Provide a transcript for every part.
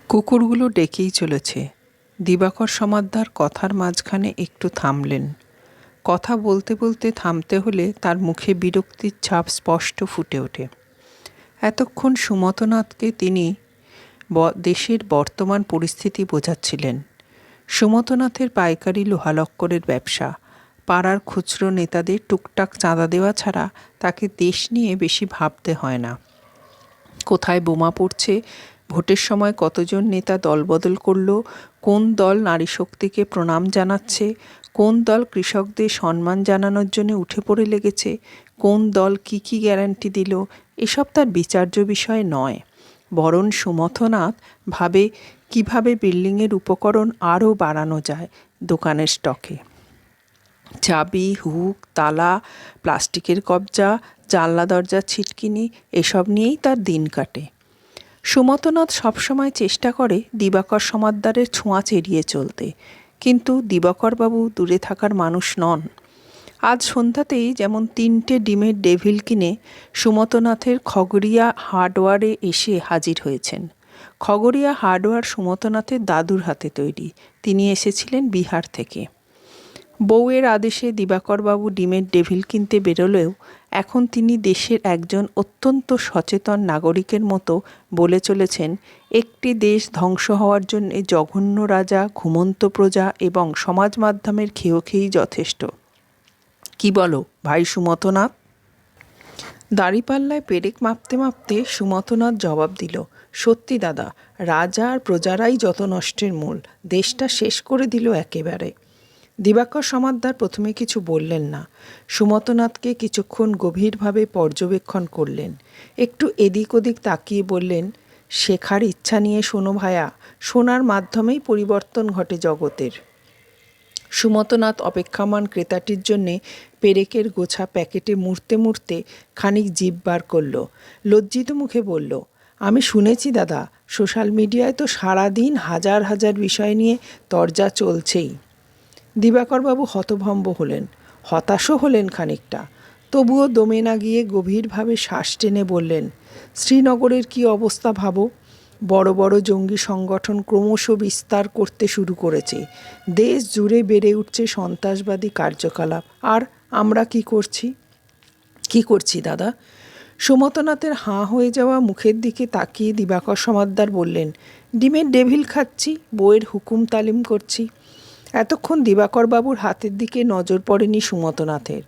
কুকুরগুলো ডেকেই চলেছে। দিবাকর সমাদ্দার কথার মাঝখানে একটু থামলেন। কথা বলতে বলতে থামতে হলে তার মুখে বিরক্তির ছাপ স্পষ্ট ফুটে ওঠে। এতক্ষণ সুমতনাথকে তিনি দেশের বর্তমান পরিস্থিতি বোঝাচ্ছিলেন। সুমতনাথের পাইকারি লোহালক্করের ব্যবসা, পাড়ার খুচরো নেতাদের টুকটাক চাঁদা দেওয়া ছাড়া তাকে দেশ নিয়ে বেশি ভাবতে হয় না। কোথায় বোমা পড়ছে, ভোটের সময় কতজন নেতা দলবদল করল, কোন দল নারী শক্তিকে প্রণাম জানাচ্ছে, কোন দল কৃষকদের সম্মান জানানোর জন্য উঠে পড়ে লেগেছে, কোন দল কি কি গ্যারান্টি দিল, এসব তার বিচার্য বিষয় নয়। বরং সুমথনাথ ভাবে কিভাবে বিল্ডিংয়ের উপকরণ আরও বাড়ানো যায় দোকানের স্টকে। চাবি, হুক, তালা, প্লাস্টিকের কবজা, জানলা দরজার ছিটকিনি, এসব নিয়েই তার দিন কাটে। সুমতনাথ সবসময় চেষ্টা করে দিবাকর সমাদ্দারের ছোঁয়াচ এড়িয়ে চলতে, কিন্তু দিবাকরবাবু দূরে থাকার মানুষ নন। আজ সন্ধ্যাতেই যেমন 3টে ডিমের ডেভিল কিনে সুমতনাথের খগড়িয়া হার্ডওয়ারে এসে হাজির হয়েছেন। খগড়িয়া হার্ডওয়ার সুমতনাথের দাদুর হাতে তৈরি। তিনি এসেছিলেন বিহার থেকে। বউয়ের আদেশে দিবাকরবাবু ডিমের ডেভিল কিনতে বেরোলেও এখন তিনি দেশের একজন অত্যন্ত সচেতন নাগরিকের মতো বলে চলেছেন, একটি দেশ ধ্বংস হওয়ার জন্য জঘন্য রাজা, ঘুমন্ত প্রজা এবং সমাজ মাধ্যমের খেয়েই যথেষ্ট। কি বলো ভাই সুমতনাথ? দাড়িপাল্লায় পেরেক মাপতে মাপতে সুমতনাথ জবাব দিল, সত্যি দাদা, রাজা আর প্রজারাই যত নষ্টের মূল। দেশটা শেষ করে দিল একেবারে। দিবাকর সমাদ্দার প্রথমে কিছু বললেন না। সুমতনাথকে কিছুক্ষণ গভীরভাবে পর্যবেক্ষণ করলেন। একটু এদিক ওদিক তাকিয়ে বললেন, শেখার ইচ্ছা নিয়ে শোনো ভায়া, শোনার মাধ্যমেই পরিবর্তন ঘটে জগতের। সুমতনাথ অপেক্ষামান ক্রেতাটির জন্যে পেরেকের গোছা প্যাকেটে মুড়তে মুড়তে খানিক জিভ বার করল। লজ্জিত মুখে বলল, আমি শুনেছি দাদা, সোশ্যাল মিডিয়ায় তো সারাদিন হাজার হাজার বিষয় নিয়ে তরজা চলছেই। দিবাকরবাবু হতভম্ব হলেন, হতাশও হলেন খানিকটা। তবুও দমে না গিয়ে গভীরভাবে শ্বাস টেনে বললেন, শ্রীনগরের কি অবস্থা ভাবো। বড় বড় জঙ্গি সংগঠন ক্রমশ বিস্তার করতে শুরু করেছে। দেশ জুড়ে বেড়ে উঠছে সন্ত্রাসবাদী কার্যকলাপ। আর আমরা কি করছি দাদা? সুমতনাথের হাঁ হয়ে যাওয়া মুখের দিকে তাকিয়ে দিবাকর সমাদ্দার বললেন, ডিমের ডেভিল খাচ্ছি, বইয়ের হুকুম তালিম করছি। এতক্ষণ দিবাকরবাবুর হাতের দিকে নজর পড়েনি সুমতনাথের।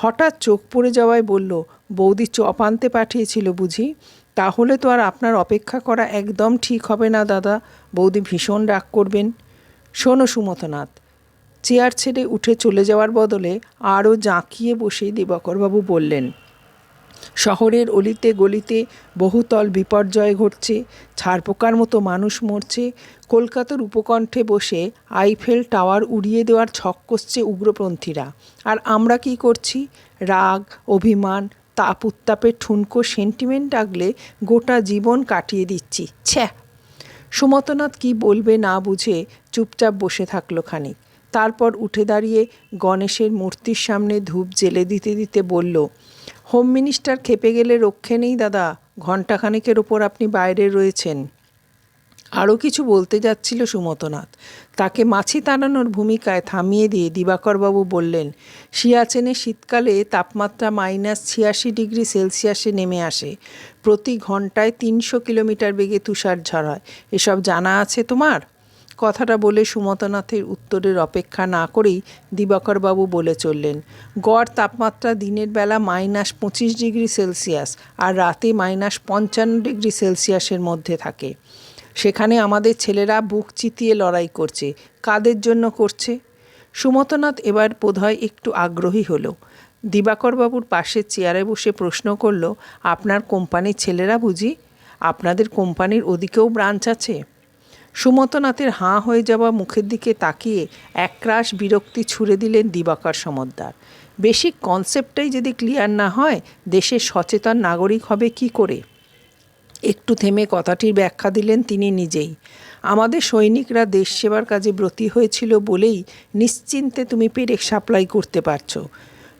হঠাৎ চোখ পড়ে যাওয়ায় বলল, বৌদি চপ আনতে পাঠিয়েছিল বুঝি? তাহলে তো আর আপনার অপেক্ষা করা একদম ঠিক হবে না দাদা, বৌদি ভীষণ রাগ করবেন। শোনো সুমতনাথ। চেয়ার ছেড়ে উঠে চলে যাওয়ার বদলে আরও জাঁকিয়ে বসে দিবাকরবাবু বললেন, শহরের অলিতে গলিতে বহুতল বিপর্যয় ঘটছে, ছারপোকার মতো মানুষ মরছে। কলকাতার উপকণ্ঠে বসে আইফেল টাওয়ার উড়িয়ে দেওয়ার ছক কষছে উগ্রপন্থীরা। আর আমরা কি করছি? রাগ, অভিমান, তাপ উত্তাপের ঠুনকো সেন্টিমেন্ট আগলে গোটা জীবন কাটিয়ে দিচ্ছি। ছ্যা! সুমতনাথ কি বলবে না বুঝে চুপচাপ বসে থাকলো খানিক। তারপর উঠে দাঁড়িয়ে গণেশের মূর্তির সামনে ধূপ জ্বেলে দিতে দিতে বলল, হোম মিনিস্টার খেপে গেলে রক্ষে নেই দাদা, ঘণ্টাখানেকের ওপর আপনি বাইরে রয়েছেন। আরও কিছু বলতে যাচ্ছিল সুমতনাথ, তাকে মাছি তাড়ানোর ভূমিকায় থামিয়ে দিয়ে দিবাকরবাবু বললেন, সিয়াচেনে শীতকালে তাপমাত্রা -86°C নেমে আসে। প্রতি ঘন্টায় 300 কিলোমিটার বেগে তুষারঝড় হয়। এসব জানা আছে তোমার? কথাটা বলে সুমতনাথের উত্তরের অপেক্ষা না করেই দিবাকরবাবু বলে চললেন, গড় তাপমাত্রা দিনের বেলা -25°C আর রাতে -55°C মধ্যে থাকে। সেখানে আমাদের ছেলেরা বুক চিতিয়ে লড়াই করছে। কাদের জন্য করছে? সুমতনাথ এবার বোধহয় একটু আগ্রহী হলো। দিবাকরবাবুর পাশের চেয়ারে বসে প্রশ্ন করল, আপনার কোম্পানির ছেলেরা বুঝি? আপনাদের কোম্পানির ওদিকেও ব্রাঞ্চ আছে? সুমতনাথের হাঁ হয়ে যাওয়া মুখের দিকে তাকিয়ে একরাশ বিরক্তি ছুড়ে দিলেন দিবাকর সমাদ্দার। বেসিক কনসেপ্টটাই যদি ক্লিয়ার না হয়, দেশের সচেতন নাগরিক হবে কি করে? একটু থেমে কথাটির ব্যাখ্যা দিলেন তিনি নিজেই। আমাদের সৈনিকরা দেশ সেবার কাজে ব্রতী হয়েছিল বলেই নিশ্চিন্তে তুমি পেরেক সাপ্লাই করতে পারছো।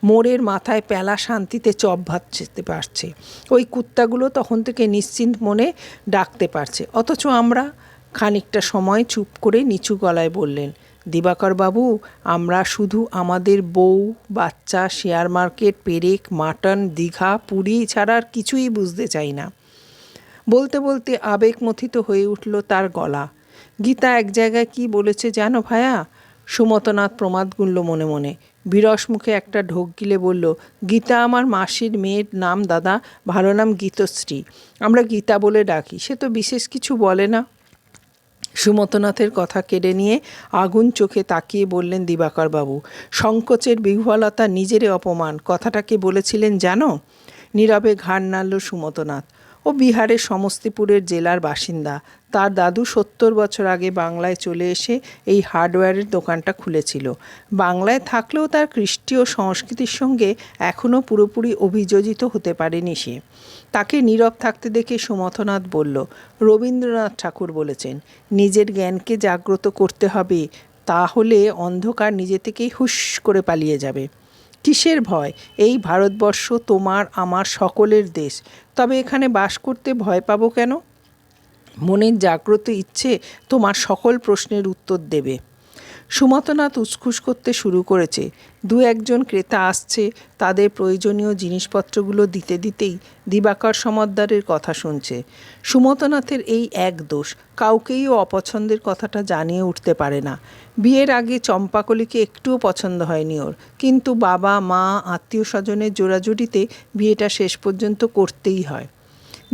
মোড়ের মাথায় পেলা শান্তিতে চপ ভাত খেতে পারছে। ওই কুত্তাগুলো তখন থেকে নিশ্চিন্ত মনে ডাকতে পারছে। অথচ আমরা খানিকটা সময় চুপ করে নিচু গলায় বললেন, দিবাকরবাবু, আমরা শুধু আমাদের বউ, বাচ্চা, শেয়ার মার্কেট, পেরেক, মাটন, দীঘা, পুরী ছাড়া আর কিছুই বুঝতে চাই না। বলতে বলতে আবেগমথিত হয়ে উঠল তার গলা। গীতা এক জায়গায় কি বলেছে জানো ভায়া? সুমতনাথ প্রমাদ গুনল মনে মনে। বিরস মুখে একটা ঢোক গিলে বলল, গীতা আমার মাসির মেয়ের নাম দাদা, ভালো নাম গীতশ্রী। আমরা গীতা বলে ডাকি, সে তো বিশেষ কিছু বলে না। সুমতনাথের কথা কেড়ে নিয়ে আগুন চোখে তাকিয়ে বললেন দিবাকরবাবু, সংকোচের বিহ্বলতা, নিজেরে অপমান, কথাটাকে বলেছিলেন জানো? নীরবে ঘাড় নাড়ল সুমতনাথ। ও বিহারের সমস্তিপুরের জেলার বাসিন্দা। তার দাদু 70 বছর আগে বাংলায় চলে এসে এই হার্ডওয়্যারের দোকানটা খুলেছিল। বাংলায় থাকলেও তার কৃষ্টি ও সংস্কৃতির সঙ্গে এখনও পুরোপুরি অভিযোজিত হতে পারেনি সে। তাকে নীরব থাকতে দেখে সুমথনাথ বলল, রবীন্দ্রনাথ ঠাকুর বলেছেন, নিজের জ্ঞানকে জাগ্রত করতে হবে, তাহলে অন্ধকার নিজে থেকেই হুশ করে পালিয়ে যাবে। কিসের ভয়? এই ভারতবর্ষ তোমার আমার সকলের দেশ, তবে এখানে বাস করতে ভয় পাবো কেন? মনের জাগ্রত ইচ্ছে তোমার সকল প্রশ্নের উত্তর দেবে। সুমতনাথ উসখুস করতে শুরু করেছে। দু একজন ক্রেতা আসছে, তাদের প্রয়োজনীয় জিনিসপত্রগুলো দিতে দিতেই দিবাকর সমদ্দারের কথা শুনছে। সুমতনাথের এই এক দোষ, কাউকেই ও অপছন্দের কথাটা জানিয়ে উঠতে পারে না। বিয়ের আগে চম্পাকলিকে একটুও পছন্দ হয়নি ওর, কিন্তু বাবা মা আত্মীয় স্বজনের জোড়াজুড়িতে বিয়েটা শেষ পর্যন্ত করতেই হয়।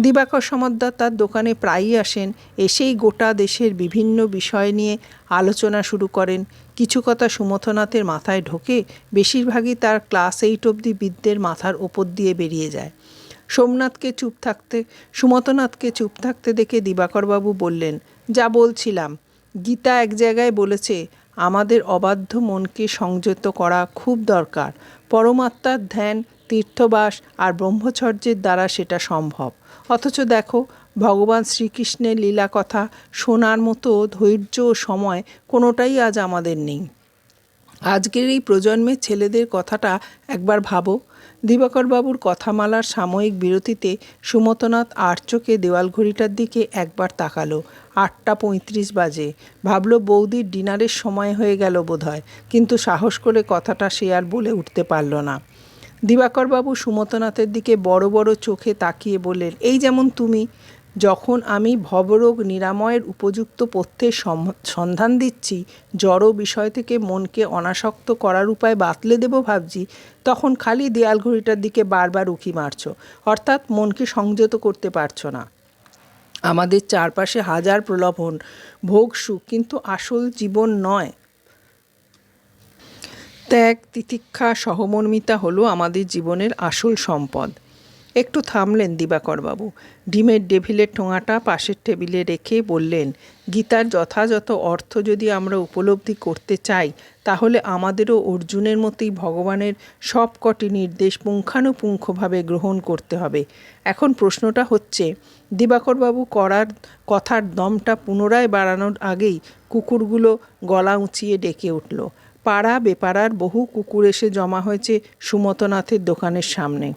দিবাকর সমদ্দার তার দোকানে প্রায়ই আসেন, এসেই গোটা দেশের বিভিন্ন বিষয় নিয়ে আলোচনা শুরু করেন। কিছু কথা সুমথনাথের মাথায় ঢোকে, বেশিরভাগই তার ক্লাস 8 অবধি বিদ্যের মাথার ওপর দিয়ে বেরিয়ে যায়। সুমথনাথকে চুপ থাকতে দেখে দিবাকরবাবু বললেন, যা বলছিলাম, গীতা এক জায়গায় বলেছে, আমাদের অবাধ্য মনকে সংযত করা খুব দরকার। পরমাত্মার ধ্যান, তীর্থবাস আর ব্রহ্মচর্যের দ্বারা সেটা সম্ভব। অথচ দেখো, ভগবান শ্রীকৃষ্ণের লীলা কথা শোনার মতো ধৈর্য ও সময় কোনোটাই আজ আমাদের নেই। আজকের এই প্রজন্মের ছেলেদের কথাটা একবার ভাবো। দিবাকরবাবুর কথামালার সাময়িক বিরতিতে সুমতনাথ চোখে দেওয়াল ঘড়িটার দিকে একবার তাকালো। 8:35 বাজে। ভাবল বৌদির ডিনারের সময় হয়ে গেল বোধহয়, কিন্তু সাহস করে কথাটা সে আর বলে উঠতে পারল না। দিবাকরবাবু সুমতনাথের দিকে বড় বড় চোখে তাকিয়ে বললেন, এই যেমন তুমি, যখন আমি ভবরোগ নিরাময়ের উপযুক্ত পথ্যের সন্ধান দিচ্ছি, জড় বিষয় থেকে মনকে অনাসক্ত করার উপায় বাতলে দেব ভাবছি, তখন খালি দেয়াল ঘড়িটার দিকে বারবার উঁকি মারছ, অর্থাৎ মনকে সংযত করতে পারছো না। আমাদের চারপাশে হাজার প্রলোভন, ভোগ সুখ, কিন্তু আসল জীবন নয়। ত্যাগ, তিতিক্ষা, সহমর্মিতা হলো আমাদের জীবনের আসল সম্পদ। একটু থামলেন দিবাকরবাবু। ডিমের ডেভিলের ঠোঙাটা পাশের টেবিলে রেখে বললেন, গীতার যথাযথ অর্থ যদি আমরা উপলব্ধি করতে চাই, তাহলে আমাদেরও অর্জুনের মতোই ভগবানের সবকটি নির্দেশ পুঙ্খানুপুঙ্খভাবে গ্রহণ করতে হবে। এখন প্রশ্নটা হচ্ছে, দিবাকরবাবু কথার দমটা পুনরায় বাড়ানোর আগেই কুকুরগুলো গলা উঁচিয়ে ডেকে উঠল। পাড়া বেপাড়ার বহু কুকুর এসে জমা হয়েছে সুমতনাথের দোকানের সামনে।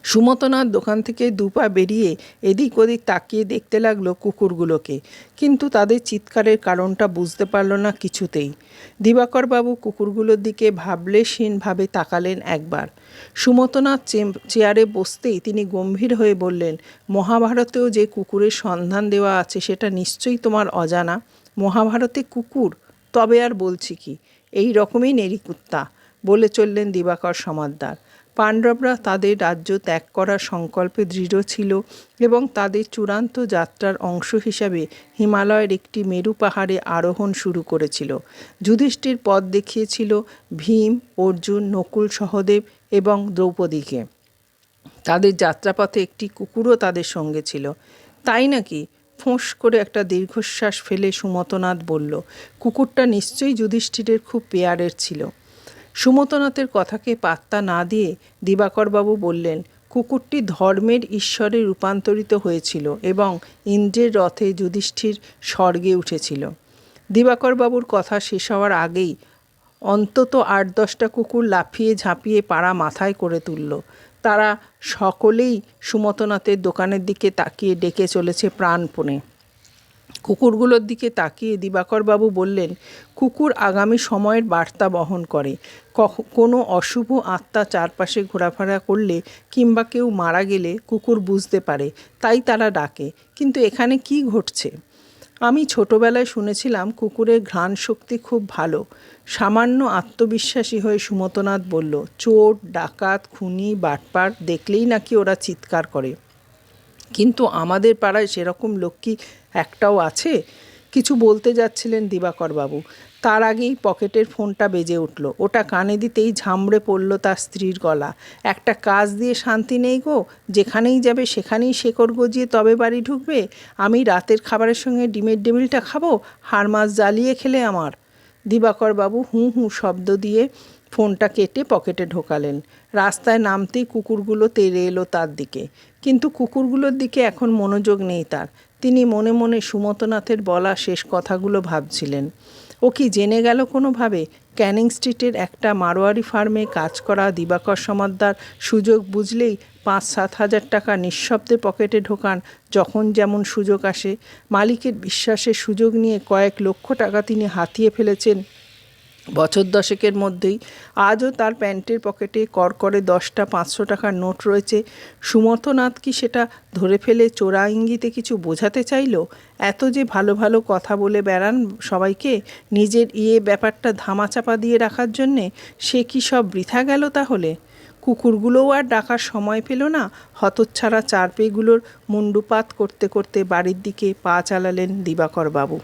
সুমতনাথ দোকান থেকে দুপা বেরিয়ে এদিক ওদিক তাকিয়ে দেখতে লাগলো কুকুরগুলোকে, কিন্তু তাদের চিৎকারের কারণটা বুঝতে পারল না কিছুতেই। দিবাকরবাবু কুকুরগুলোর দিকে ভাবলেশহীনভাবে তাকালেন একবার। সুমতনাথ চেয়ারে বসতেই তিনি গম্ভীর হয়ে বললেন, মহাভারতেও যে কুকুরের সন্ধান দেওয়া আছে সেটা নিশ্চয়ই তোমার অজানা। মহাভারতে কুকুর? তবে আর বলছি কি, এই রকমই নেড়িকুত্তা, বলে চললেন দিবাকর সমাদ্দার। পাণ্ডবরা তাদের রাজ্য ত্যাগ করার সংকল্পে দৃঢ় ছিল এবং তাদের চূড়ান্ত যাত্রার অংশ হিসাবে হিমালয়ের একটি মেরু পাহাড়ে আরোহণ শুরু করেছিল। যুধিষ্ঠির পথ দেখিয়েছিল ভীম, অর্জুন, নকুল, সহদেব এবং দ্রৌপদীকে। তাদের যাত্রাপথে একটি কুকুরও তাদের সঙ্গে ছিল। তাই নাকি? ফোঁস করে একটা দীর্ঘশ্বাস ফেলে সুমতনাথ বলল, কুকুরটা নিশ্চয়ই যুধিষ্ঠিরের খুব পেয়ারের ছিল। সুমতনাথের কথাকে পাত্তা না দিয়ে দিবাকরবাবু বললেন, কুকুরটি ধর্মের ঈশ্বরে রূপান্তরিত হয়েছিল এবং ইন্দ্রের রথে যুধিষ্ঠির স্বর্গে উঠেছিল। দিবাকরবাবুর কথা শেষ হওয়ার আগেই অন্তত 8-10টা কুকুর লাফিয়ে ঝাঁপিয়ে পাড়া মাথায় করে তুলল। তারা সকলেই সুমতনাথের দোকানের দিকে তাকিয়ে ডেকে চলেছে প্রাণপণে, কুকুরগুলোর দিকে তাকিয়ে দিবাকরবাবু বললেন, কুকুর আগামী সময়ের বার্তা বহন করে। কোনো অশুভ আত্মা চারপাশে ঘোরাফেরা করলে কিংবা কেউ মারা গেলে কুকুর বুঝতে পারে, তাই তারা ডাকে। কিন্তু এখানে কি ঘটছে? আমি ছোটবেলায় শুনেছিলাম কুকুরের ঘ্রাণ শক্তি খুব ভালো। সামান্য আত্মবিশ্বাসী হয়ে সুমতনাথ বলল, চোর, ডাকাত, খুনি, বাটপার দেখলেই নাকি ওরা চিৎকার করে। কিন্তু আমাদের পাড়ায় সেরকম লোক কি একটাও আছে? কিছু বলতে যাচ্ছিলেন দিবাকরবাবু, তার আগেই পকেটের ফোনটা বেজে উঠল। ওটা কানে দিতেই ঝামড়ে পড়ল তার স্ত্রীর গলা। একটা কাজ দিয়ে শান্তি নেই গো, যেখানেই যাবে সেখানেই শেকড় গজিয়ে তবে বাড়ি ঢুকবে। আমি রাতের খাবারের সঙ্গে ডিমের ডেবিলটা খাবো? হাড় মাছ জ্বালিয়ে খেলে আমার। দিবাকরবাবু হুঁ হুঁ শব্দ দিয়ে ফোনটা কেটে পকেটে ঢোকালেন। রাস্তায় নামতেই কুকুরগুলো তেড়ে এলো তার দিকে, কিন্তু কুকুরগুলোর দিকে এখন মনোযোগ নেই তার। তিনি মনে মনে সুমতনাথের বলা শেষ কথাগুলো ভাবছিলেন। ও কি জেনে গেল কোনোভাবে? ক্যানিং স্ট্রিটের একটা মারোয়ারি ফার্মে কাজ করা দিবাকর সমাদ্দার সুযোগ বুঝলেই 5-7 হাজার টাকা নিঃশব্দে পকেটে ঢোকান যখন যেমন সুযোগ আসে। মালিকের বিশ্বাসের সুযোগ নিয়ে কয়েক লক্ষ টাকা তিনি হাতিয়ে ফেলেছেন বছর দশেকের মধ্যেই। আজও তার প্যান্টের পকেটে করকরে 10টা 500 টাকার নোট রয়েছে। সুমথনাথ কি সেটা ধরে ফেলে চোরা ইঙ্গিতে কিছু বোঝাতে চাইল? এত যে ভালো ভালো কথা বলে বেড়ান সবাইকে, নিজের ব্যাপারটা ধামাচাপা দিয়ে রাখার জন্যে, সে কি সব বৃথা গেল তাহলে? কুকুরগুলোও আর ডাকার সময় পেল না। হতচ্ছাড়া চারপেয়েগুলোর মুণ্ডুপাত করতে করতে বাড়ির দিকে পা চালালেন দিবাকরবাবু।